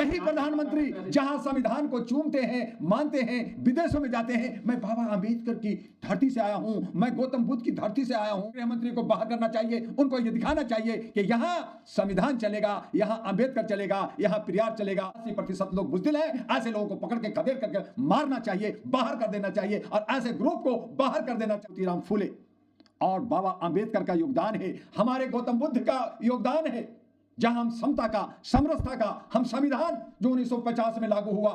यही प्रधानमंत्री जहां संविधान को चूमते हैं, मानते हैं, विदेशों में जाते हैं, मैं बाबा अंबेडकर की धरती से आया हूं, मैं गौतम बुद्ध की धरती से आया हूं। गृह मंत्री को बाहर करना चाहिए, उनको यह दिखाना चाहिए कि यहां संविधान चलेगा, यहां अंबेडकर चलेगा, यहां पेरियार चलेगा। 80% लोग बुज़दिल हैं, ऐसे लोगों को पकड़ के खदेड़ करके मारना चाहिए, बाहर कर देना चाहिए और ऐसे ग्रुप को बाहर कर देना चाहिए। ज्योतिराम फूले और बाबा अंबेडकर का योगदान है, हमारे गौतम बुद्ध का योगदान है, जहां हम समता का, समरसता का, हम संविधान जो 1950 में लागू हुआ,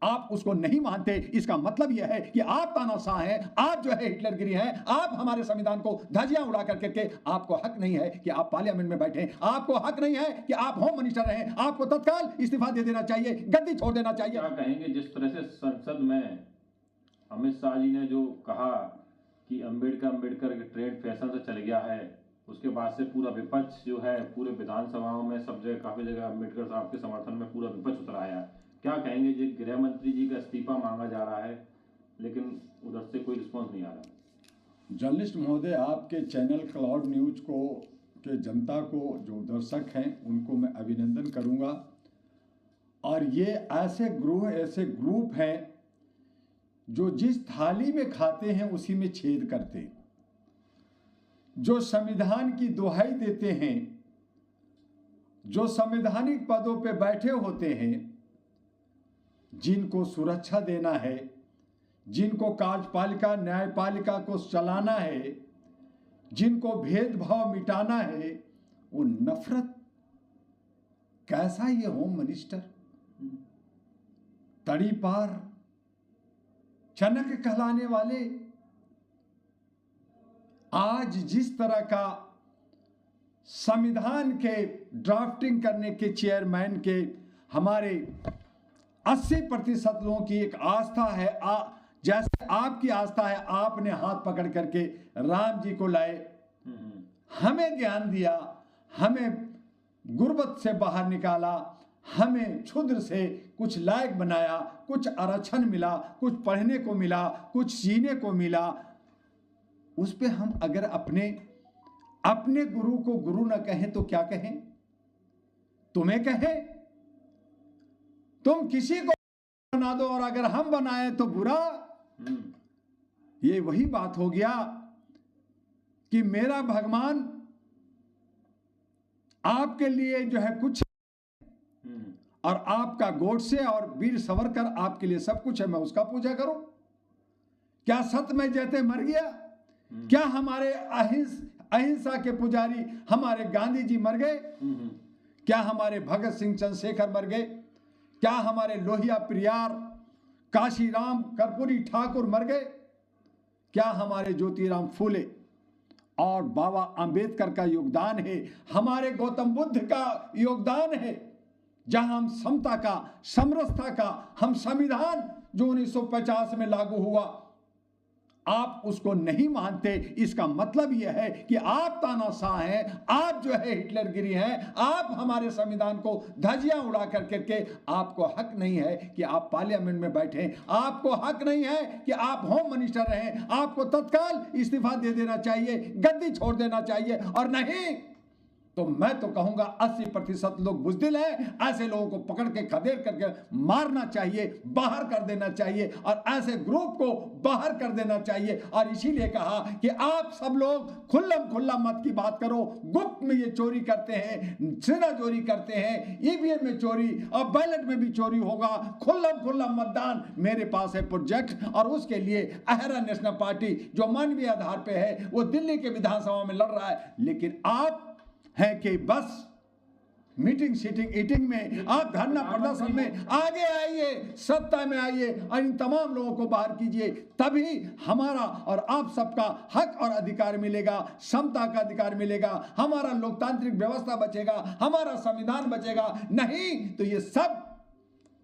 आप उसको नहीं मानते। इसका मतलब यह है कि आप तानाशाह हैं, आप जो है हिटलरगिरी हैं, आप हमारे संविधान को धज्जियां उड़ा करके, आपको हक नहीं है कि आप पार्लियामेंट में बैठें, आपको हक नहीं है कि आप होम मिनिस्टर रहें, आपको तत्काल इस्तीफा दे देना चाहिए, गद्दी छोड़ देना चाहिए। क्या कहेंगे जिस तरह से संसद में अमित शाह जी ने जो कहा कि अंबेडकर के ट्रेंड फैशन से चल गया है, उसके बाद से पूरा विपक्ष जो है पूरे विधानसभाओं में सब जगह काफी जगह अंबेडकर साहब के समर्थन में पूरा विपक्ष उतर आया। क्या कहेंगे जी, गृह मंत्री जी का इस्तीफा मांगा जा रहा है लेकिन उधर से कोई रिस्पॉन्स नहीं आ रहा। जर्नलिस्ट महोदय, आपके चैनल क्लाउड न्यूज को के जनता को, जो दर्शक हैं, उनको मैं अभिनंदन करूंगा। और ये ऐसे ग्रुप हैं जो जिस थाली में खाते हैं उसी में छेद करते हैं, जो संविधान की दुहाई देते हैं, जो संवैधानिक पदों पे बैठे होते हैं, जिनको सुरक्षा देना है, जिनको कार्यपालिका न्यायपालिका को चलाना है, जिनको भेदभाव मिटाना है, वो नफरत। कैसा ये होम मिनिस्टर, तड़ी पार चनक कहलाने वाले, आज जिस तरह का संविधान के ड्राफ्टिंग करने के चेयरमैन के हमारे 80% लोगों की एक आस्था है, जैसे आपकी आस्था है, आपने हाथ पकड़ करके राम जी को लाए, हमें ज्ञान दिया, हमें गुर्बत से बाहर निकाला, हमें क्षुद्र से कुछ लायक बनाया, कुछ आरक्षण मिला, कुछ पढ़ने को मिला, कुछ जीने को मिला। उस पे हम अगर अपने गुरु को गुरु न कहें तो क्या कहें? तुम्हें कहें? तुम किसी को बना दो और अगर हम बनाए तो बुरा। ये वही बात हो गया कि मेरा भगवान आपके लिए जो है कुछ और आपका गोडसे और वीर सावरकर आपके लिए सब कुछ है, मैं उसका पूजा करूं? क्या सत्यमेव जयते मर गया? क्या हमारे अहिंसा के पुजारी हमारे गांधी जी मर गए? क्या हमारे भगत सिंह चंद्रशेखर मर गए? क्या हमारे लोहिया पेरियार काशीराम कर्पूरी ठाकुर मर गए? क्या हमारे ज्योतिराम फूले और बाबा अंबेडकर का योगदान है, हमारे गौतम बुद्ध का योगदान है, जहां हम समता का, समरसता का, हम संविधान जो 1950 में लागू हुआ, आप उसको नहीं मानते। इसका मतलब यह है कि आप तानाशाह हैं, आप जो है हिटलरगिरी हैं, आप हमारे संविधान को धज्जियां उड़ा करके, आपको हक नहीं है कि आप पार्लियामेंट में बैठें, आपको हक नहीं है कि आप होम मिनिस्टर रहें, आपको तत्काल इस्तीफा दे देना चाहिए, गद्दी छोड़ देना चाहिए। और नहीं तो मैं तो कहूंगा 80% लोग बुज़दिल हैं, ऐसे लोगों को पकड़ के खदेड़ करके मारना चाहिए, बाहर कर देना चाहिए और ऐसे ग्रुप को बाहर कर देना चाहिए। और इसीलिए कहा कि आप सब लोग खुल्लम खुल्ला मत की बात करो, गुप्त में ये चोरी करते हैं, सिरा चोरी करते हैं, ईवीएम में चोरी और बैलेट में भी चोरी होगा, खुल्लम खुल्ला मतदान। मेरे पास है प्रोजेक्ट और उसके लिए अहरा नेशनल पार्टी जो मानवीय आधार पे है, वो दिल्ली के विधानसभा में लड़ रहा है। लेकिन आप है कि बस मीटिंग सीटिंग ईटिंग में, आप धरना प्रदर्शन में आगे आइए, सत्ता में आइए और इन तमाम लोगों को बाहर कीजिए, तभी हमारा और आप सबका हक और अधिकार मिलेगा, समता का अधिकार मिलेगा, हमारा लोकतांत्रिक व्यवस्था बचेगा, हमारा संविधान बचेगा। नहीं तो ये सब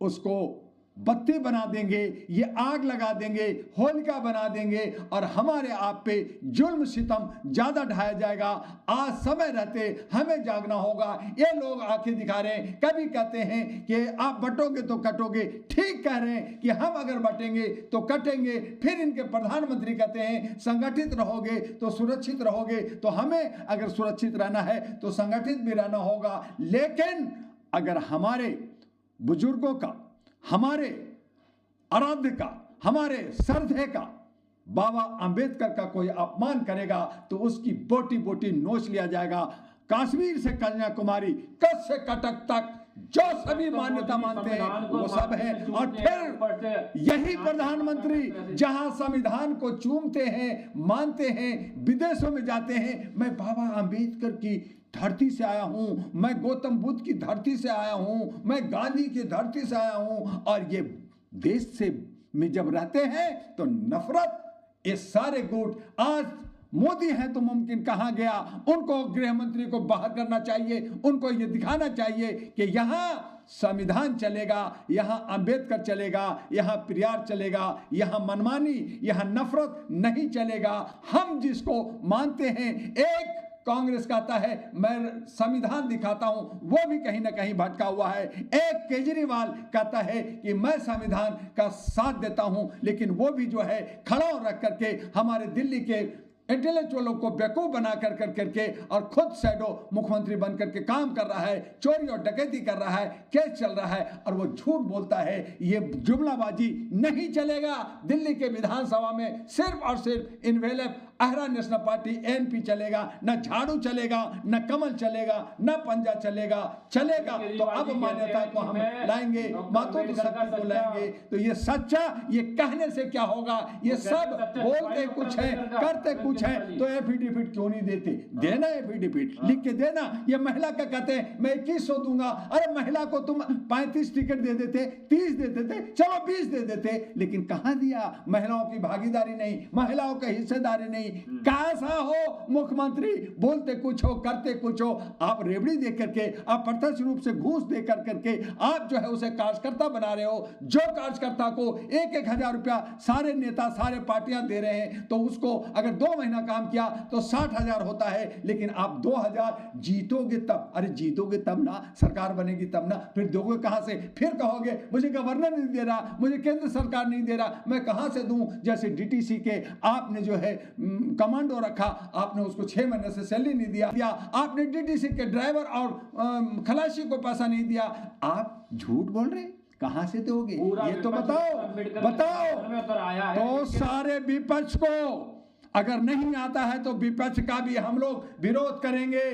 उसको बत्ती बना देंगे, ये आग लगा देंगे, होलिका बना देंगे और हमारे आप पे जुल्म सितम ज्यादा ढाया जाएगा। आज समय रहते हमें जागना होगा। ये लोग आंखें दिखा रहे हैं, कभी कहते हैं कि आप बटोगे तो कटोगे, ठीक कह रहे हैं कि हम अगर बटेंगे तो कटेंगे। फिर इनके प्रधानमंत्री कहते हैं संगठित रहोगे तो सुरक्षित रहोगे, तो हमें अगर सुरक्षित रहना है तो संगठित भी रहना होगा। लेकिन अगर हमारे बुजुर्गों का, हमारे आराध्य का, हमारे सरधे का बाबा अंबेडकर का कोई अपमान करेगा तो उसकी बोटी बोटी नोच लिया जाएगा। कश्मीर से कन्याकुमारी, कच्छ से कटक तक जो सभी मान्यता मानते हैं वो सब है। और फिर यही प्रधानमंत्री जहां संविधान को चूमते हैं, मानते हैं, विदेशों में जाते हैं, मैं बाबा अंबेडकर की धरती से आया हूं, मैं गौतम बुद्ध की धरती से आया हूं, मैं गांधी की धरती से आया हूं, और ये देश से में जब रहते हैं तो नफरत, ये सारे गुट आज मोदी हैं तो मुमकिन कहां गया। उनको गृह मंत्री को बाहर करना चाहिए, उनको ये दिखाना चाहिए कि यहां संविधान चलेगा, यहां अंबेडकर चलेगा, यहां पेरियार चलेगा, यहां मनमानी, यहां नफरत नहीं चलेगा। हम जिसको मानते हैं, एक कांग्रेस कहता है मैं संविधान दिखाता हूं, वो भी कहीं ना कहीं भटका हुआ है। एक केजरीवाल कहता है कि मैं संविधान का साथ देता हूं, लेकिन वो भी जो है खड़ा रख करके हमारे दिल्ली के इंटेलेक्चुअलों को बेवकूफ बना कर करके और खुद शैडो मुख्यमंत्री बन करके काम कर रहा है, चोरी और डकैती कर रहा है, केस चल रहा है, और वो झूठ बोलता है। ये जुमलाबाजी नहीं चलेगा। दिल्ली के विधानसभा में सिर्फ और सिर्फ इनवेलेप आहरा नेशनल पार्टी एनपी चलेगा, न झाड़ू चलेगा, न कमल चलेगा, न पंजा चलेगा। चलेगा तो अब मान्यता को हम लाएंगे, मातृत्व शक्ति को लाएंगे। तो ये सच्चा, ये कहने से क्या होगा, ये सब बोलते कुछ है, करते कुछ है, तो एफिडेविट क्यों नहीं देते? देना एफिडेविट, लिख के देना। ये महिला का कहते हैं मैं 2100 दूंगा, अरे महिला को तुम 35 टिकट दे देते, 30 दे देते, चलो 20 दे देते, लेकिन कहां दिया? महिलाओं की भागीदारी नहीं, महिलाओं की हिस्सेदारी नहीं। कैसा हो मुख्यमंत्री, बोलते कुछ हो, करते कुछ हो। आप रेवड़ी दे करके, आप प्रत्यक्ष रूप से घूस दे करके आप जो है उसे कार्यकर्ता बना रहे हो। जो कार्यकर्ता को 1-1 हजार रुपया सारे नेता, सारे पार्टियां दे रहे हैं, तो उसको अगर 2 महीना काम किया तो 60,000 होता है, लेकिन आप 2,000 जीतोगे तब। अरे जीतोगे तब ना, सरकार बनेगी तब ना, फिर दोगे कहां से? फिर कहोगे मुझे गवर्नर नहीं दे रहा, मुझे केंद्र सरकार नहीं दे रहा, मैं कहां से दूं? जैसे डीटीसी के आपने जो है कमांडो रखा, आपने उसको 6 महीने से सैलरी नहीं दिया, आपने डीटीसी के ड्राइवर और खलासी को पैसा नहीं दिया। आप झूठ बोल रहे, कहां से दोगे? ये तो बताओ। तो सारे विपक्ष को अगर नहीं आता है तो विपक्ष का भी हम लोग विरोध करेंगे,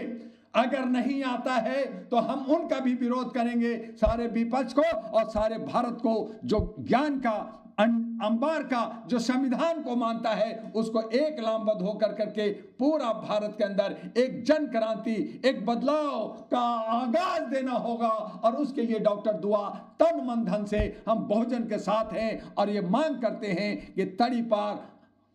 अगर नहीं आता है तो हम उनका भी विरोध करेंगे। सारे विपक्ष को और सारे भारत को जो ज्ञान का अंबार का, जो संविधान को मानता है, उसको एक लामबद्ध होकर करके पूरा भारत के अंदर एक जन क्रांति, एक बदलाव का आगाज देना होगा। और उसके लिए डॉक्टर दुआ तन मन धन से हम बहुजन के साथ हैं और ये मांग करते हैं कि तड़ी पार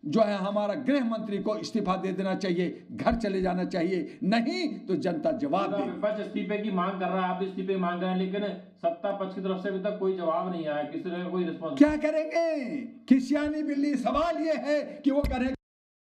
जो है हमारा गृह मंत्री को इस्तीफा दे देना चाहिए, घर चले जाना चाहिए, नहीं तो जनता जवाब दे। विपक्ष इस्तीफे की मांग कर रहा है, आप इस्तीफे मांग रहे हैं, लेकिन सत्ता पक्ष की तरफ से अभी तक कोई जवाब नहीं आया, किसी तरह का कोई रिस्पॉन्स। क्या करेंगे? खिसियानी बिल्ली। सवाल ये है कि वो करें,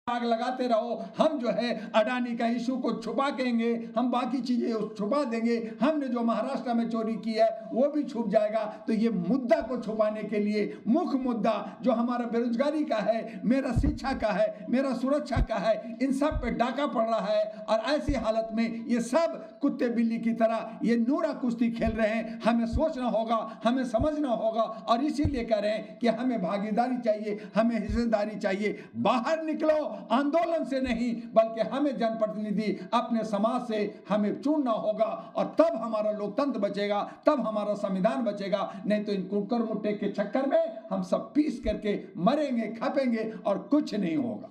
आग लगाते रहो। हम जो है अडानी का इशू को छुपा देंगे, हम बाकी चीजें छुपा देंगे, हमने जो महाराष्ट्र में चोरी की है वो भी छुप जाएगा। तो ये मुद्दा को छुपाने के लिए मुख्य मुद्दा जो हमारा बेरोजगारी का है, मेरा शिक्षा का है, मेरा सुरक्षा का है, इन सब पे डाका पड़ रहा है। और ऐसी हालत में ये सब कुत्ते बिल्ली की तरह ये नूरा कुश्ती खेल रहे हैं। हमें सोचना होगा, हमें समझना होगा, और इसीलिए कह रहे हैं कि हमें भागीदारी चाहिए, हमें हिस्सेदारी चाहिए। बाहर निकलो, आंदोलन से नहीं, बल्कि हमें जनप्रतिनिधि अपने समाज से हमें चुनना होगा, और तब हमारा लोकतंत्र बचेगा, तब हमारा संविधान बचेगा। नहीं तो इन कुकर मुट्टे के चक्कर में हम सब पीस करके मरेंगे, खपेंगे और कुछ नहीं होगा।